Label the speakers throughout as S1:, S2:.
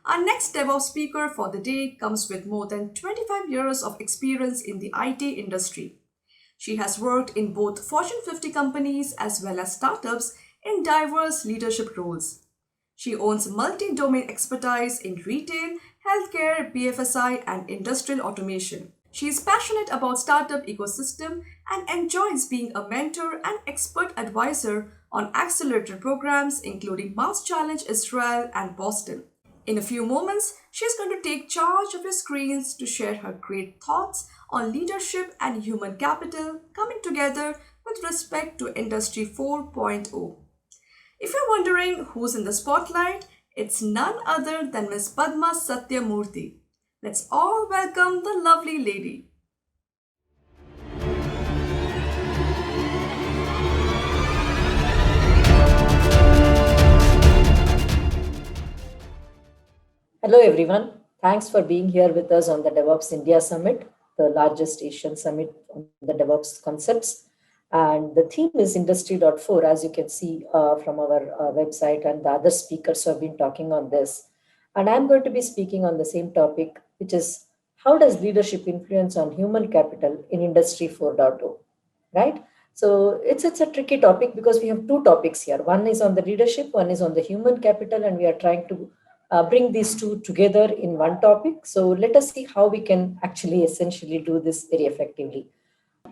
S1: Our next DevOps speaker for the day comes with more than 25 years of experience in the IT industry. She has worked in both Fortune 50 companies as well as startups in diverse leadership roles. She owns multi domain expertise in retail, healthcare, BFSI, and industrial automation. She is passionate about startup ecosystem and enjoys being a mentor and expert advisor on accelerator programs including Mass Challenge Israel and Boston. In a few moments, she is going to take charge of your screens to share her great thoughts on leadership and human capital coming together with respect to Industry 4.0. If you're wondering who's in the spotlight, it's none other than Miss Padma Satyamurthy. Let's all welcome the lovely lady.
S2: Hello, everyone. Thanks for being here with us on the DevOps India Summit, the largest Asian summit on the DevOps concepts. And the theme is Industry 4.0, as you can see from our website, and the other speakers who have been talking on this. And I'm going to be speaking on the same topic, which is how does leadership influence on human capital in Industry 4.0, right? So it's a tricky topic because we have two topics here. One is on the leadership, one is on the human capital, and we are trying to bring these two together in one topic. So let us see how we can actually essentially do this very effectively.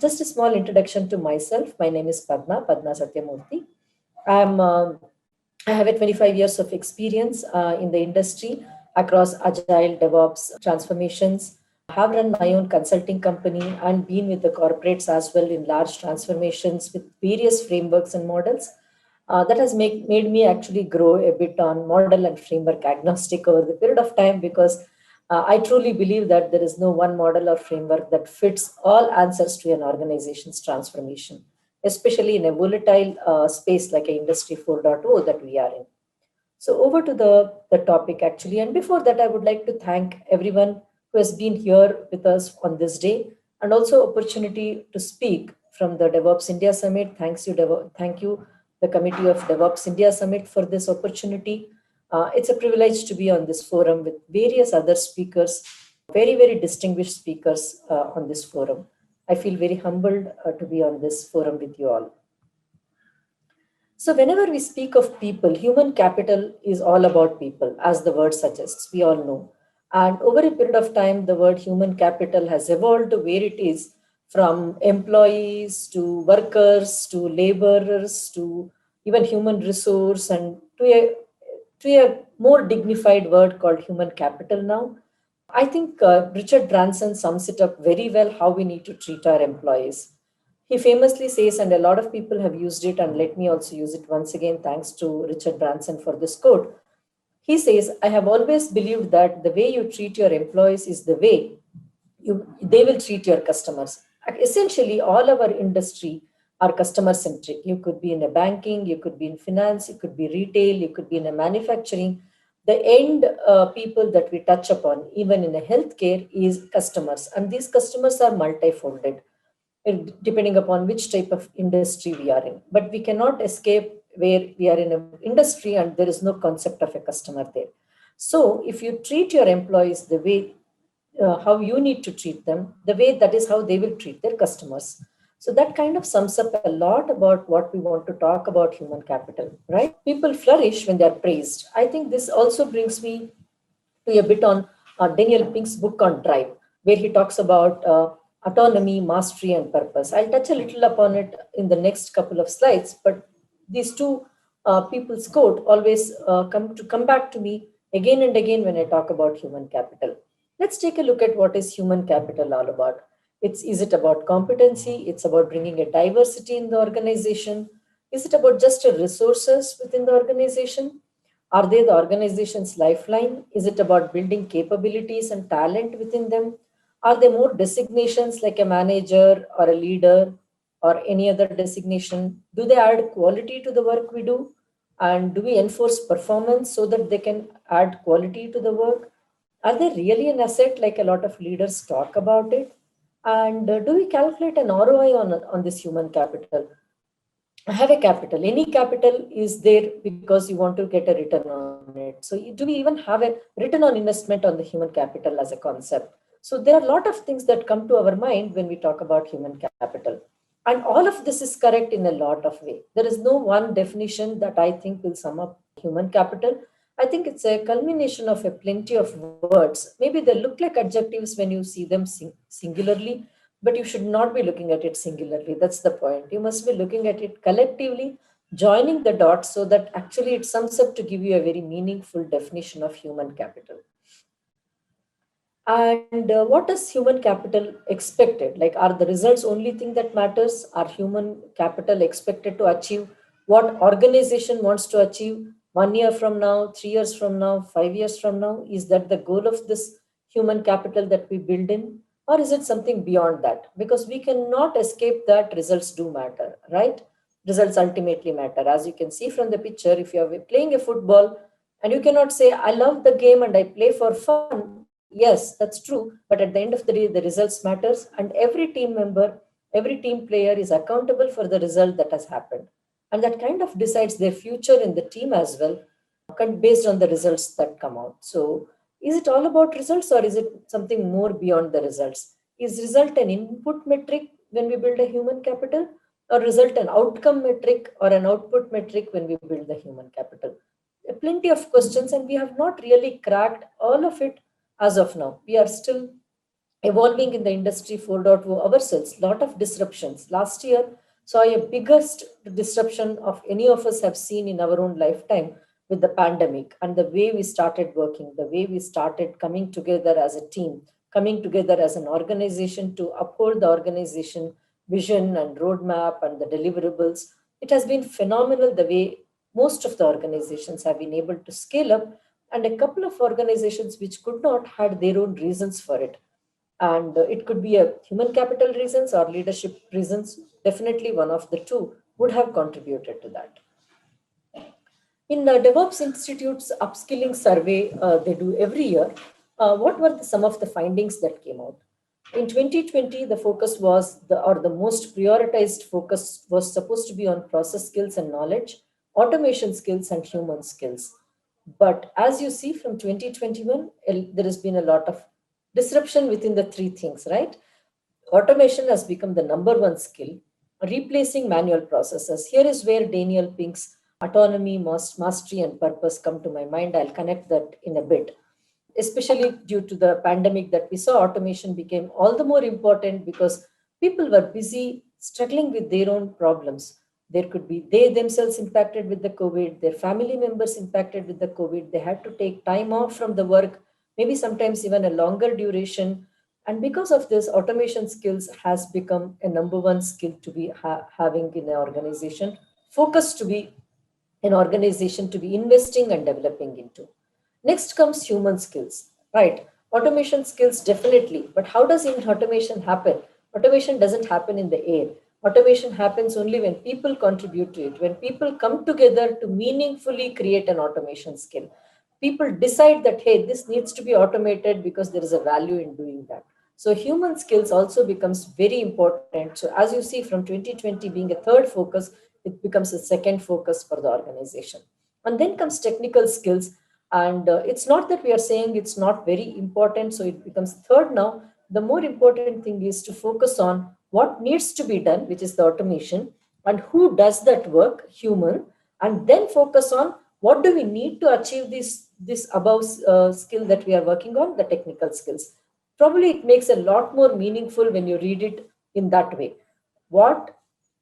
S2: Just a small introduction to myself. My name is Padma Satyamurthy. I'm I have a 25 years of experience in the industry across agile, DevOps, transformations. I have run my own consulting company and been with the corporates as well in large transformations with various frameworks and models. That has made me actually grow a bit on model and framework agnostic over the period of time because I truly believe that there is no one model or framework that fits all answers to an organization's transformation, especially in a volatile space like a Industry 4.0 that we are in. So over to the topic actually. And before that, I would like to thank everyone who has been here with us on this day and also opportunity to speak from the DevOps India Summit. Thank you, the Committee of DevOps India Summit for this opportunity. It's a privilege to be on this forum with various other speakers, very, very distinguished speakers on this forum. I feel very humbled to be on this forum with you all. So, whenever we speak of people, human capital is all about people, as the word suggests, we all know. And over a period of time, the word human capital has evolved to where it is from employees to workers to laborers to even human resource and to a more dignified word called human capital now. I think Richard Branson sums it up very well how we need to treat our employees. He famously says, and a lot of people have used it, and let me also use it once again, thanks to Richard Branson for this quote. He says, I have always believed that the way you treat your employees is the way they will treat your customers. Essentially, all our industry are customer centric. You could be in a banking, you could be in finance, you could be retail, you could be in a manufacturing. The end people that we touch upon, even in a healthcare, is customers, and these customers are multifolded depending upon which type of industry we are in. But we cannot escape where we are in an industry and there is no concept of a customer there. So if you treat your employees the way how you need to treat them, the way that is how they will treat their customers. So that kind of sums up a lot about what we want to talk about human capital, right? People flourish when they are praised. I think this also brings me to a bit on Daniel Pink's book on Drive, where he talks about autonomy, mastery, and purpose. I'll touch a little upon it in the next couple of slides, but these two people's quote always come back to me again and again when I talk about human capital. Let's take a look at what is human capital all about. Is it about competency? It's about bringing a diversity in the organization. Is it about just a resources within the organization? Are they the organization's lifeline? Is it about building capabilities and talent within them? Are there more designations like a manager or a leader or any other designation? Do they add quality to the work we do? And do we enforce performance so that they can add quality to the work? Are they really an asset like a lot of leaders talk about it? And do we calculate an ROI on this human capital? have a capital. Any capital is there because you want to get a return on it. So do we even have a return on investment on the human capital as a concept? So there are a lot of things that come to our mind when we talk about human capital. And all of this is correct in a lot of way. There is no one definition that I think will sum up human capital. I think it's a culmination of a plenty of words. Maybe they look like adjectives when you see them singularly, but you should not be looking at it singularly. That's the point. You must be looking at it collectively, joining the dots so that actually it sums up to give you a very meaningful definition of human capital. And what is human capital expected? Like, are the results only thing that matters? Are human capital expected to achieve what organization wants to achieve 1 year from now, 3 years from now, 5 years from now? Is that the goal of this human capital that we build in? Or is it something beyond that? Because we cannot escape that results do matter, right? Results ultimately matter. As you can see from the picture, if you are playing a football and you cannot say, I love the game and I play for fun. Yes, that's true. But at the end of the day, the results matters, and every team member, every team player is accountable for the result that has happened. And that kind of decides their future in the team as well, based on the results that come out. So is it all about results or is it something more beyond the results? Is result an input metric when we build a human capital, or result an outcome metric or an output metric when we build the human capital? Plenty of questions, and we have not really cracked all of it as of now. We are still evolving in the industry 4.0 ourselves. Lot of disruptions. Last year saw a biggest disruption of any of us have seen in our own lifetime with the pandemic, and the way we started working, the way we started coming together as a team, coming together as an organization to uphold the organization vision and roadmap and the deliverables. It has been phenomenal the way most of the organizations have been able to scale up, and a couple of organizations which could not had their own reasons for it. And it could be a human capital reasons or leadership reasons. Definitely one of the two would have contributed to that. In the DevOps Institute's upskilling survey they do every year, what were some of the findings that came out? In 2020, the focus was the most prioritized focus was supposed to be on process skills and knowledge, automation skills, and human skills. But as you see from 2021, there has been a lot of disruption within the three things, right? Automation has become the number one skill, replacing manual processes. Here is where Daniel Pink's autonomy, mastery, and purpose come to my mind. I'll connect that in a bit. Especially due to the pandemic that we saw, automation became all the more important because people were busy struggling with their own problems. There could be they themselves impacted with the COVID, their family members impacted with the COVID. They had to take time off from the work, maybe sometimes even a longer duration. And because of this, automation skills has become a number one skill to be having in an organization, focus to be an organization to be investing and developing into. Next comes human skills, right? Automation skills definitely, but how does automation happen? Automation doesn't happen in the air. Automation happens only when people contribute to it, when people come together to meaningfully create an automation skill. People decide that, hey, this needs to be automated because there is a value in doing that. So human skills also becomes very important. So as you see from 2020 being a third focus, it becomes a second focus for the organization. And then comes technical skills. And it's not that we are saying it's not very important, so it becomes third now. The more important thing is to focus on what needs to be done, which is the automation, and who does that work, human, and then focus on what do we need to achieve this above skill that we are working on, the technical skills. Probably it makes a lot more meaningful when you read it in that way. What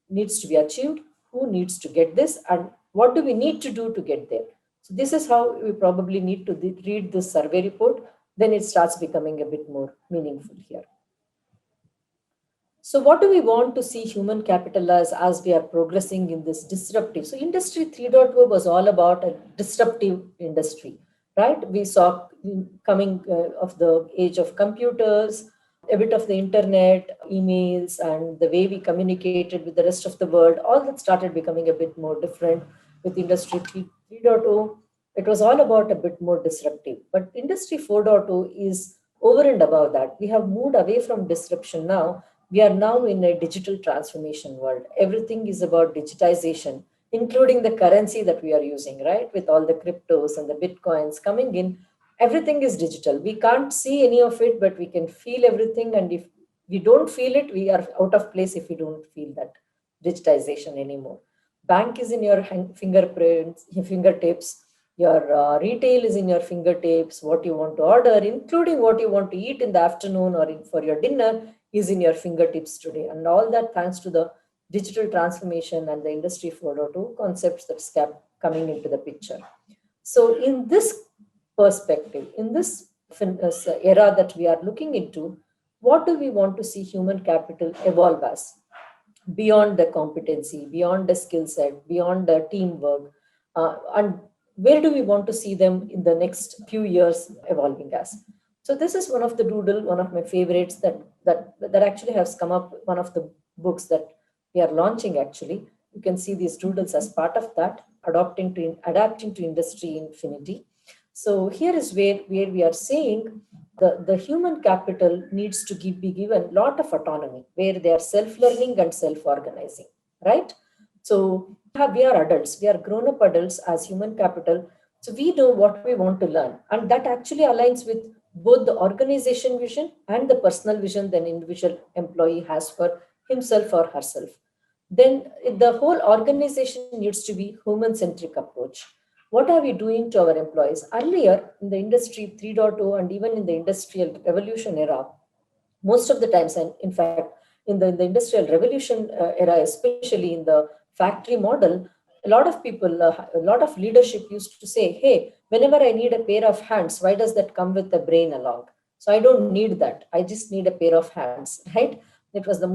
S2: needs to be achieved, who needs to get this, and what do we need to do to get there. So this is how we probably need to read this survey report. Then it starts becoming a bit more meaningful here. So what do we want to see human capital as we are progressing in this disruptive? So Industry 3.0 was all about a disruptive industry, right? We saw coming of the age of computers, a bit of the internet, emails, and the way we communicated with the rest of the world, all that started becoming a bit more different with Industry 3.0. It was all about a bit more disruptive. But Industry 4.0 is over and above that. We have moved away from disruption now. We are now in a digital transformation world. Everything is about digitization, including the currency that we are using, right? With all the cryptos and the bitcoins coming in, everything is digital. We can't see any of it, but we can feel everything. And if we don't feel it, we are out of place if we don't feel that digitization anymore. Bank is in your fingerprints, fingertips. Your retail is in your fingertips. What you want to order, including what you want to eat in the afternoon or for your dinner, is in your fingertips today. And all that thanks to the digital transformation and the Industry 4.0 concepts that's kept coming into the picture. So in this perspective, in this era that we are looking into, what do we want to see human capital evolve as? Beyond the competency, beyond the skill set, beyond the teamwork, and where do we want to see them in the next few years evolving as? So this is one of the doodle, one of my favorites that actually has come up, one of the books that we are launching actually. You can see these doodles as part of that, adapting to industry infinity. So here is where we are saying the human capital needs to be given a lot of autonomy, where they are self-learning and self-organizing, right? So we are adults, we are grown-up adults as human capital. So we know what we want to learn. And that actually aligns with both the organization vision and the personal vision that an individual employee has for himself or herself. Then the whole organization needs to be human-centric approach. What are we doing to our employees? Earlier in the industry 3.0 and even in the industrial revolution era, most of the times, and in fact, in the industrial revolution era, especially in the factory model, a lot of people, a lot of leadership used to say, hey, whenever I need a pair of hands, why does that come with the brain along? So I don't need that. I just need a pair of hands, right? It was the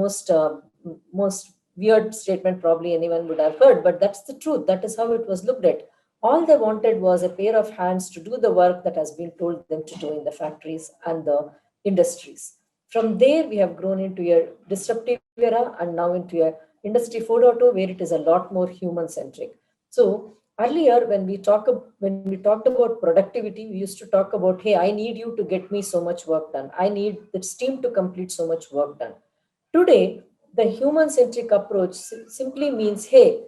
S2: most weird statement probably anyone would have heard, but that's the truth. That is how it was looked at. All they wanted was a pair of hands to do the work that has been told them to do in the factories and the industries. From there, we have grown into a disruptive era and now into a industry 4.0 where it is a lot more human centric. So earlier, when we talked about productivity, we used to talk about, hey, I need you to get me so much work done. I need this team to complete so much work done. Today, the human centric approach simply means, hey,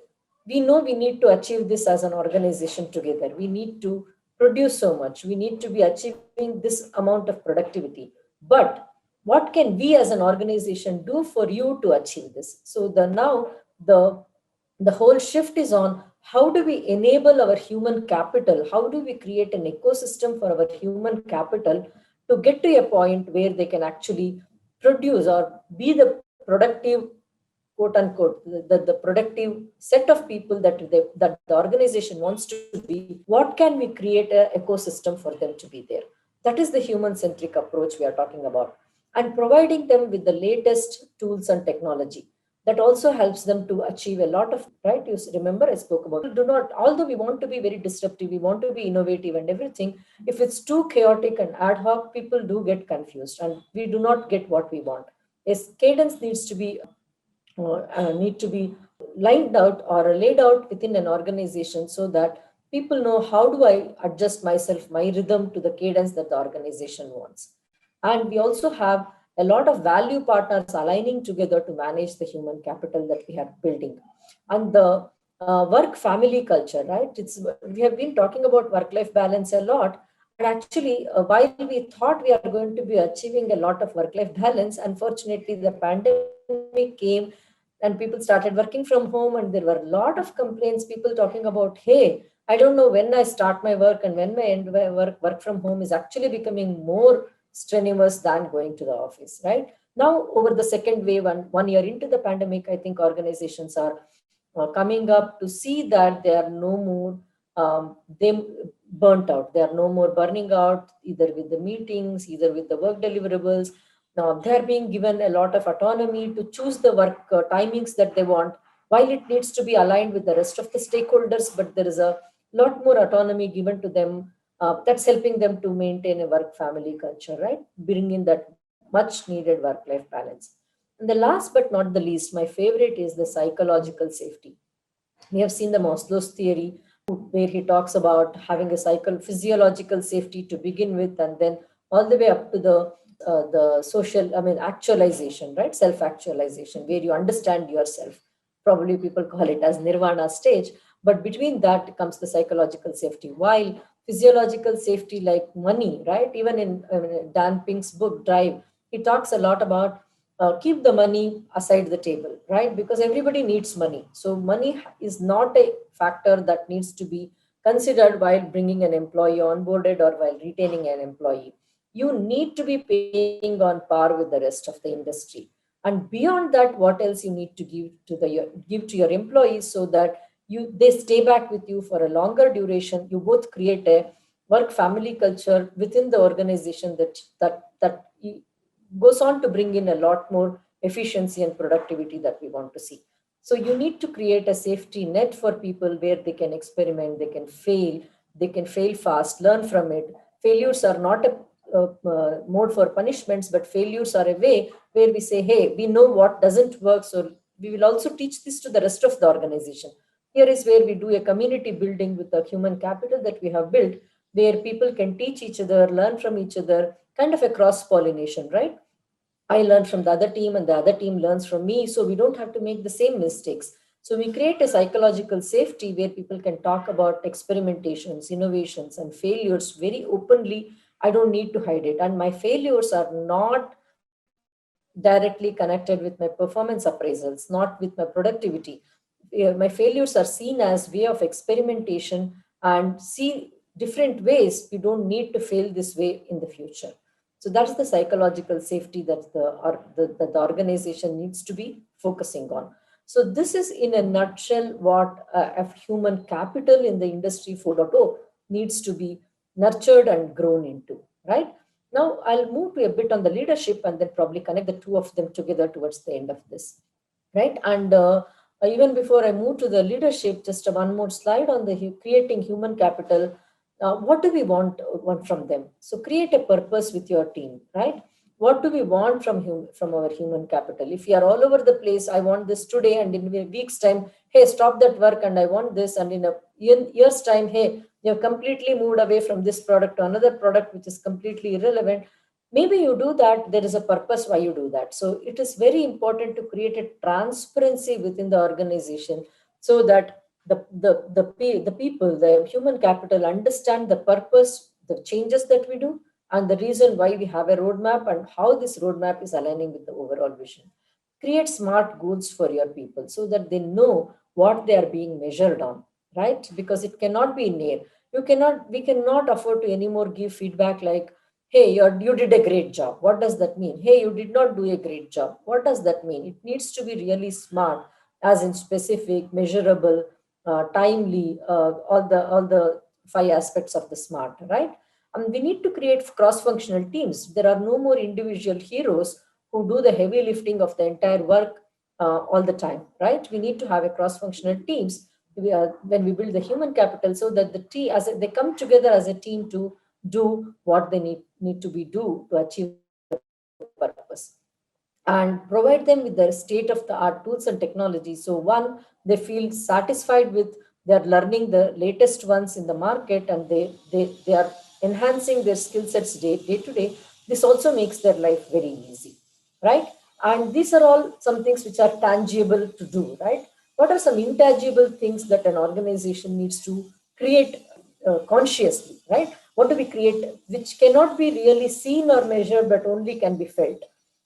S2: we know we need to achieve this as an organization together. We need to produce so much. We need to be achieving this amount of productivity. But what can we as an organization do for you to achieve this? So the whole shift is on how do we enable our human capital? How do we create an ecosystem for our human capital to get to a point where they can actually produce or be the productive, quote unquote, the productive set of people that the organization wants to be? What can we create an ecosystem for them to be there? That is the human centric approach we are talking about, and providing them with the latest tools and technology that also helps them to achieve a lot of, right? You remember I spoke about, do not, although we want to be very disruptive, we want to be innovative and everything, if it's too chaotic and ad hoc, people do get confused and we do not get what we want. Yes, cadence need to be lined out or laid out within an organization so that people know how do I adjust myself, my rhythm to the cadence that the organization wants. And we also have a lot of value partners aligning together to manage the human capital that we are building. And the work family culture, right? We have been talking about work-life balance a lot. And actually, while we thought we are going to be achieving a lot of work-life balance, unfortunately, the pandemic came and people started working from home, and there were a lot of complaints, people talking about, hey, I don't know when I start my work and when my end my work from home is actually becoming more strenuous than going to the office, right? Now, over the second wave and 1 year into the pandemic, I think organizations are coming up to see that they are no more they burnt out. They are no more burning out either with the meetings, either with the work deliverables. Now they're being given a lot of autonomy to choose the work timings that they want, while it needs to be aligned with the rest of the stakeholders, but there is a lot more autonomy given to them that's helping them to maintain a work family culture, right? Bring in that much needed work-life balance. And the last but not the least, my favorite is the psychological safety. We have seen the Maslow's theory, where he talks about having a physiological safety to begin with, and then all the way up to the the social, actualization, right? Self-actualization, where you understand yourself. Probably people call it as nirvana stage, but between that comes the psychological safety. While physiological safety, like money, right? Even in Dan Pink's book, Drive, he talks a lot about keep the money aside the table, right? Because everybody needs money. So money is not a factor that needs to be considered while bringing an employee onboarded or while retaining an employee. You need to be paying on par with the rest of the industry. And beyond that, what else you need to give to your employees, so that they stay back with you for a longer duration. You both create a work family culture within the organization that goes on to bring in a lot more efficiency and productivity that we want to see. So you need to create a safety net for people where they can experiment, they can fail fast, learn from it. Failures are not a mode for punishments, but failures are a way where we say, hey, we know what doesn't work, so we will also teach this to the rest of the organization. Here is where we do a community building with the human capital that we have built, where people can teach each other, learn from each other, kind of a cross pollination, right? I learn from the other team and the other team learns from me. So we don't have to make the same mistakes. So we create a psychological safety where people can talk about experimentations, innovations, and failures very openly. I don't need to hide it. And my failures are not directly connected with my performance appraisals, not with my productivity. My failures are seen as way of experimentation and see different ways. We don't need to fail this way in the future. So that's the psychological safety that the organization needs to be focusing on. So this is in a nutshell what a human capital in the industry 4.0 needs to be nurtured and grown into, right? Now I'll move to a bit on the leadership and then probably connect the two of them together towards the end of this, right? And even before I move to the leadership, just one more slide on the creating human capital. What do we want from them? So create a purpose with your team, right? What do we want from our human capital? If we are all over the place, I want this today, and in a week's time, hey, stop that work, and I want this, and in a year's time, hey, you have completely moved away from this product to another product which is completely irrelevant. Maybe you do that, there is a purpose why you do that. So it is very important to create a transparency within the organization, so that the people, the human capital, understand the purpose, the changes that we do, and the reason why we have a roadmap and how this roadmap is aligning with the overall vision. Create smart goals for your people so that they know what they are being measured on, right? Because it cannot be in air. We cannot afford to anymore give feedback like, hey, you did a great job. What does that mean? Hey, you did not do a great job. What does that mean? It needs to be really smart, as in specific, measurable, timely, all the five aspects of the smart, right? We need to create cross-functional teams. There are no more individual heroes who do the heavy lifting of the entire work all the time, right? We need to have a cross-functional teams when we build the human capital, so that the team, they come together as a team to do what they need to be do to achieve the purpose, and provide them with the state of the art tools and technology. So one, they feel satisfied with, they're learning the latest ones in the market, and they are enhancing their skill sets day to day. This also makes their life very easy, right? And these are all some things which are tangible to do, right? What are some intangible things that an organization needs to create consciously, right? What do we create which cannot be really seen or measured but only can be felt?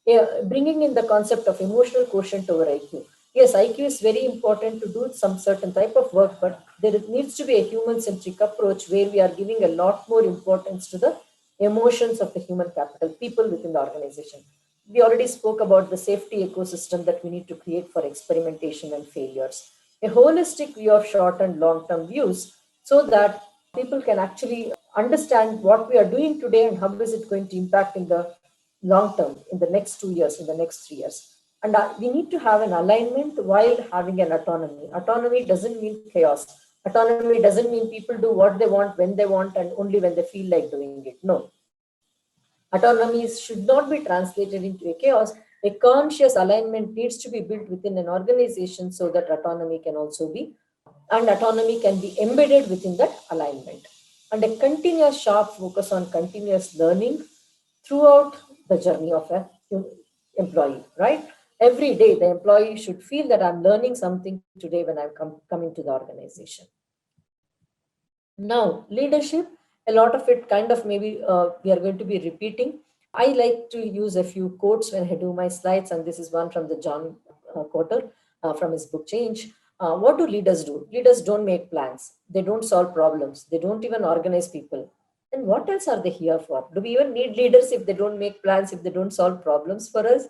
S2: Yeah, bringing in the concept of emotional quotient over IQ. Yes, IQ is very important to do some certain type of work, but there needs to be a human-centric approach where we are giving a lot more importance to the emotions of the human capital, people within the organization. We already spoke about the safety ecosystem that we need to create for experimentation and failures. A holistic view of short and long-term views, so that people can actually understand what we are doing today and how is it going to impact in the long term, in the next 2 years, in the next 3 years. And we need to have an alignment while having an autonomy. Autonomy doesn't mean chaos. Autonomy doesn't mean people do what they want, when they want, and only when they feel like doing it. No. Autonomy should not be translated into a chaos. A conscious alignment needs to be built within an organization so that autonomy can also be, and autonomy can be embedded within that alignment. And a continuous sharp focus on continuous learning throughout the journey of a employee, right? Every day, the employee should feel that I'm learning something today when I'm coming to the organization. Now, leadership, a lot of it kind of maybe we are going to be repeating. I like to use a few quotes when I do my slides, and this is one from the John Cotter from his book Change. What do leaders do? Leaders don't make plans. They don't solve problems. They don't even organize people. And what else are they here for? Do we even need leaders if they don't make plans, if they don't solve problems for us?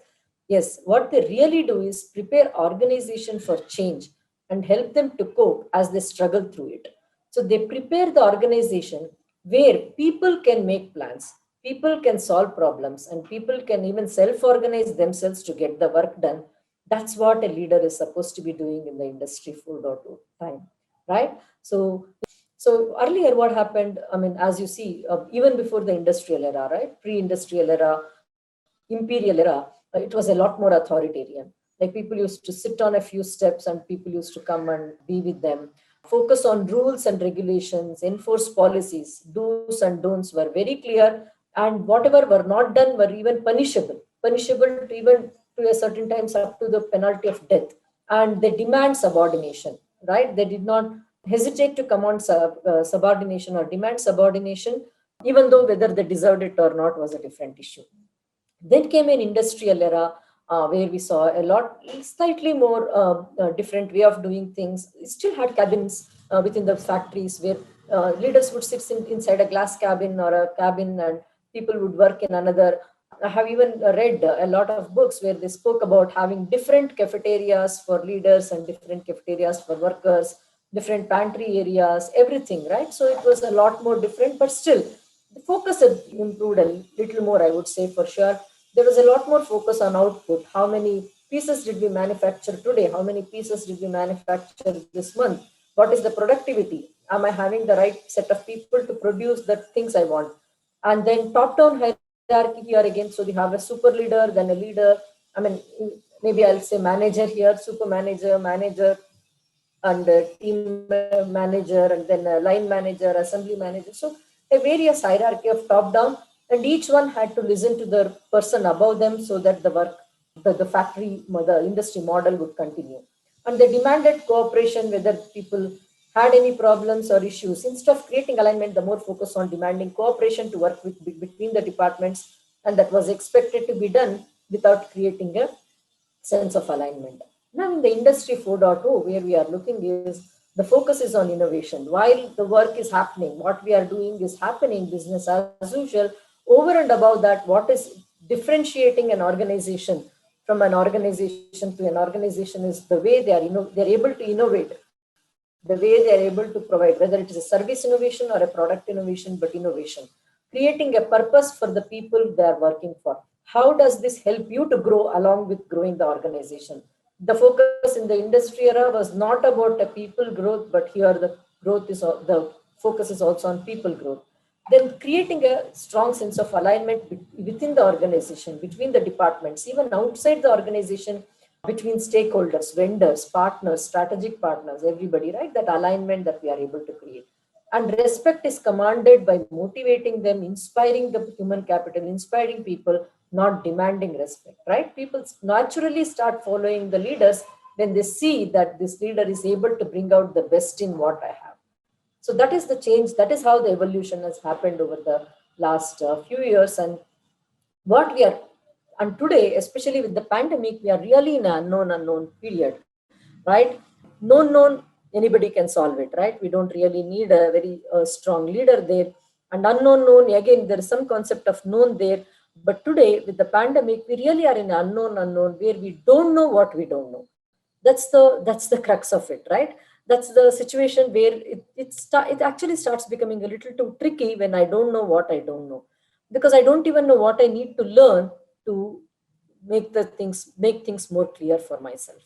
S2: Yes, what they really do is prepare organization for change and help them to cope as they struggle through it. So they prepare the organization where people can make plans, people can solve problems, and people can even self-organize themselves to get the work done. That's what a leader is supposed to be doing in the industry 4.0 time, right? So earlier, what happened? I mean, as you see, even before the industrial era, right, pre-industrial era, imperial era, it was a lot more authoritarian. Like people used to sit on a few steps and people used to come and be with them. Focus on rules and regulations, enforce policies, do's and don'ts were very clear, and whatever were not done were even punishable to even to a certain times up to the penalty of death. And they demand subordination, right? They did not hesitate to come on subordination or demand subordination, even though whether they deserved it or not was a different issue. Then came an industrial era where we saw a lot, slightly more different way of doing things. It still had cabins within the factories where leaders would sit inside a glass cabin or a cabin and people would work in another. I have even read a lot of books where they spoke about having different cafeterias for leaders and different cafeterias for workers, different pantry areas, everything, right? So it was a lot more different, but still the focus had improved a little more, I would say, for sure. There was a lot more focus on output. How many pieces did we manufacture today? How many pieces did we manufacture this month? What is the productivity? Am I having the right set of people to produce the things I want? And then top-down hierarchy here again. So we have a super leader, then a leader. I mean, maybe I'll say manager here, super manager, manager, and team manager, and then a line manager, assembly manager. So a various hierarchy of top down, and each one had to listen to the person above them so that the work, the factory, the industry model would continue. And they demanded cooperation whether people had any problems or issues. Instead of creating alignment, the more focus on demanding cooperation to work between the departments, and that was expected to be done without creating a sense of alignment. Now, in the industry 4.0, where we are looking is the focus is on innovation. While the work is happening, what we are doing is happening, business as usual. Over and above that, what is differentiating an organization from an organization to an organization is the way they're able to innovate, the way they're able to provide, whether it is a service innovation or a product innovation, but innovation, creating a purpose for the people they are working for. How does this help you to grow along with growing the organization? The focus in the industry era was not about a people growth, but here the focus is also on people growth. Then creating a strong sense of alignment within the organization, between the departments, even outside the organization, between stakeholders, vendors, partners, strategic partners, everybody, right? That alignment that we are able to create. And respect is commanded by motivating them, inspiring the human capital, inspiring people, not demanding respect, right? People naturally start following the leaders when they see that this leader is able to bring out the best in what I have. So that is the change. That is how the evolution has happened over the last few years. And what we are, and today, especially with the pandemic, we are really in an unknown period, right? Known, anybody can solve it, right? We don't really need a very strong leader there. And unknown, again, there is some concept of known there. But today, with the pandemic, we really are in unknown, where we don't know what we don't know. That's the crux of it, right? That's the situation where it actually starts becoming a little too tricky when I don't know what I don't know, because I don't even know what I need to learn to make things more clear for myself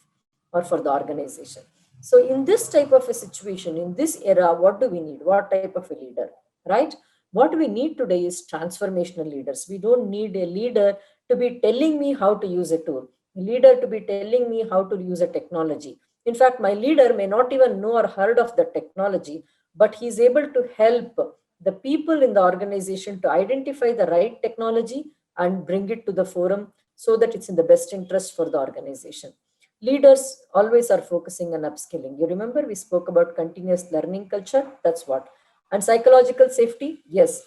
S2: or for the organization. So in this type of a situation, in this era, what do we need? What type of a leader, right? What we need today is transformational leaders. We don't need a leader to be telling me how to use a tool, a leader to be telling me how to use a technology. In fact, my leader may not even know or heard of the technology, but he's able to help the people in the organization to identify the right technology and bring it to the forum so that it's in the best interest for the organization. Leaders always are focusing on upskilling. You remember we spoke about continuous learning culture? That's what. And psychological safety? Yes.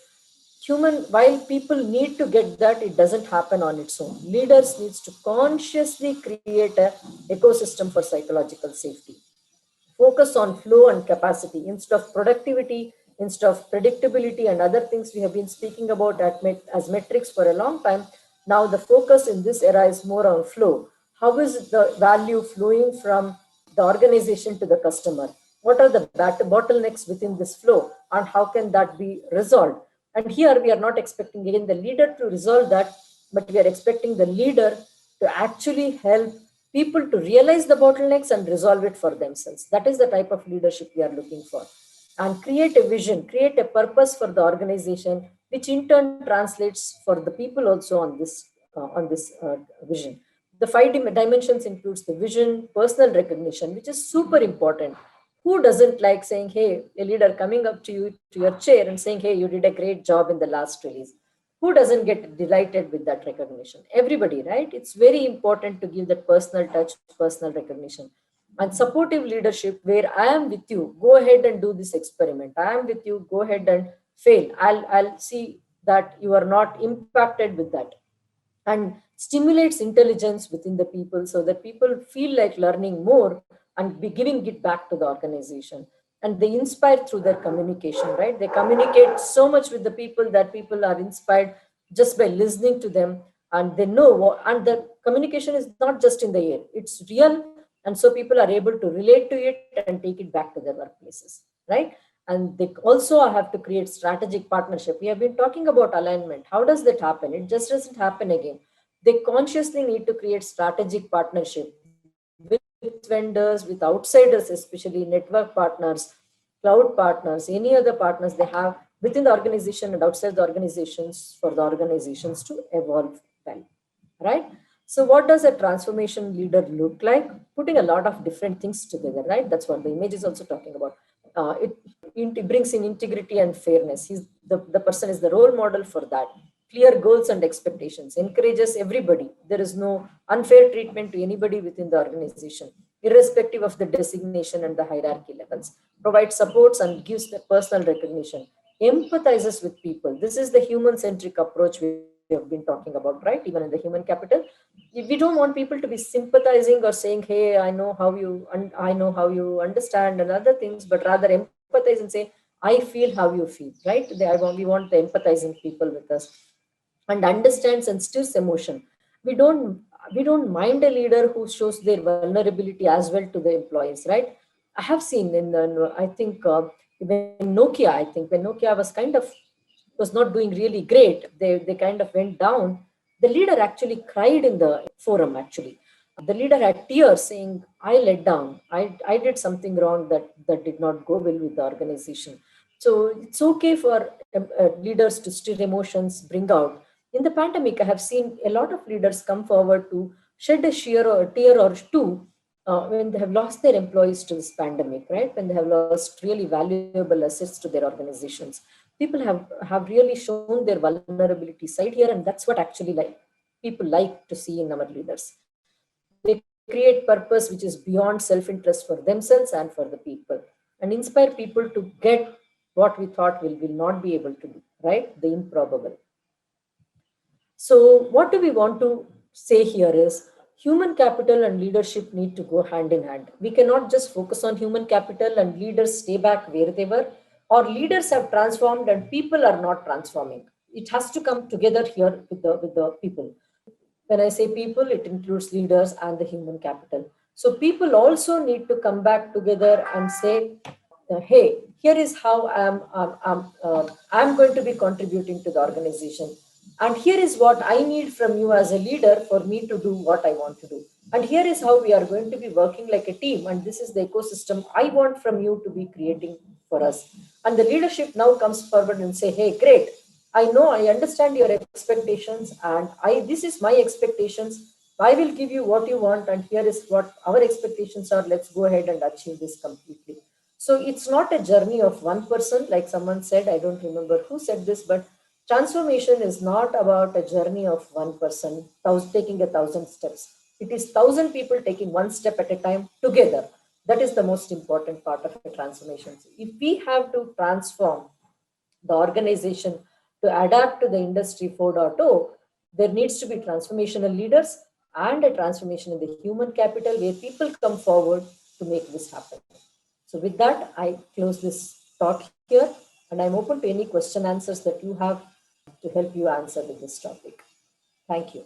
S2: While people need to get that, it doesn't happen on its own. Leaders needs to consciously create a ecosystem for psychological safety. Focus on flow and capacity instead of productivity, instead of predictability and other things we have been speaking about as metrics for a long time. Now the focus in this era is more on flow. How is the value flowing from the organization to the customer? What are the bottlenecks within this flow, and how can that be resolved? And here we are not expecting again the leader to resolve that, but we are expecting the leader to actually help people to realize the bottlenecks and resolve it for themselves. That is the type of leadership we are looking for. And create a vision, create a purpose for the organization, which in turn translates for the people also on this vision. The five dimensions includes the vision, personal recognition, which is super important. Who doesn't like saying, hey, a leader coming up to you to your chair and saying, hey, you did a great job in the last release? Who doesn't get delighted with that recognition? Everybody, right? It's very important to give that personal touch, personal recognition. And supportive leadership, where I am with you, go ahead and do this experiment. I am with you, go ahead and fail. I'll see that you are not impacted with that. And stimulates intelligence within the people so that people feel like learning more and be giving it back to the organization. And they inspire through their communication, right? They communicate so much with the people that people are inspired just by listening to them, and they know what, and the communication is not just in the air, it's real. And so people are able to relate to it and take it back to their workplaces, right? And they also have to create strategic partnership. We have been talking about alignment. How does that happen? It just doesn't happen again. They consciously need to create strategic partnership with vendors, with outsiders, especially network partners, cloud partners, any other partners they have within the organization and outside the organizations, for the organizations to evolve well, right? So what does a transformation leader look like? Putting a lot of different things together, right? That's what the image is also talking about. It brings in integrity and fairness. The person is the role model for that. Clear goals and expectations, encourages everybody. There is no unfair treatment to anybody within the organization, irrespective of the designation and the hierarchy levels. Provides supports and gives the personal recognition. Empathizes with people. This is the human-centric approach we have been talking about, right? Even in the human capital, we don't want people to be sympathizing or saying, hey, I know how you understand and other things, but rather empathize and say, I feel how you feel, right? We want the empathizing people with us, and understands and stirs emotion. We don't we don't mind a leader who shows their vulnerability as well to the employees, right? I have seen I think when Nokia was not doing really great, they kind of went down. The leader actually cried in the forum. Actually, the leader had tears, saying, I let down. I did something wrong that did not go well with the organization. So it's okay for leaders to stir emotions, bring out. In the pandemic, I have seen a lot of leaders come forward to shed a tear or two when they have lost their employees to this pandemic, right? When they have lost really valuable assets to their organizations. People have really shown their vulnerability side here, and that's what actually people like to see in our leaders. They create purpose which is beyond self-interest for themselves and for the people, and inspire people to get what we thought we will not be able to do, right? The improbable. So, what do we want to say here is human capital and leadership need to go hand in hand. We cannot just focus on human capital and leaders stay back where they were, or leaders have transformed and people are not transforming. It has to come together here with the people. When I say people, it includes leaders and the human capital. So people also need to come back together and say, hey, here is how I'm going to be contributing to the organization. And here is what I need from you as a leader for me to do what I want to do. And here is how we are going to be working like a team. And this is the ecosystem I want from you to be creating for us. And the leadership now comes forward and say, hey, great. I know, I understand your expectations, and this is my expectations. I will give you what you want, and here is what our expectations are. Let's go ahead and achieve this completely. So it's not a journey of one person, like someone said. I don't remember who said this, but Transformation is not about a journey of one person taking 1,000 steps. It is 1,000 people taking one step at a time together. That is the most important part of a transformation. If we have to transform the organization to adapt to the industry 4.0, there needs to be transformational leaders and a transformation in the human capital where people come forward to make this happen. So with that, I close this talk here, and I'm open to any question answers that you have to help you answer with this topic. Thank you.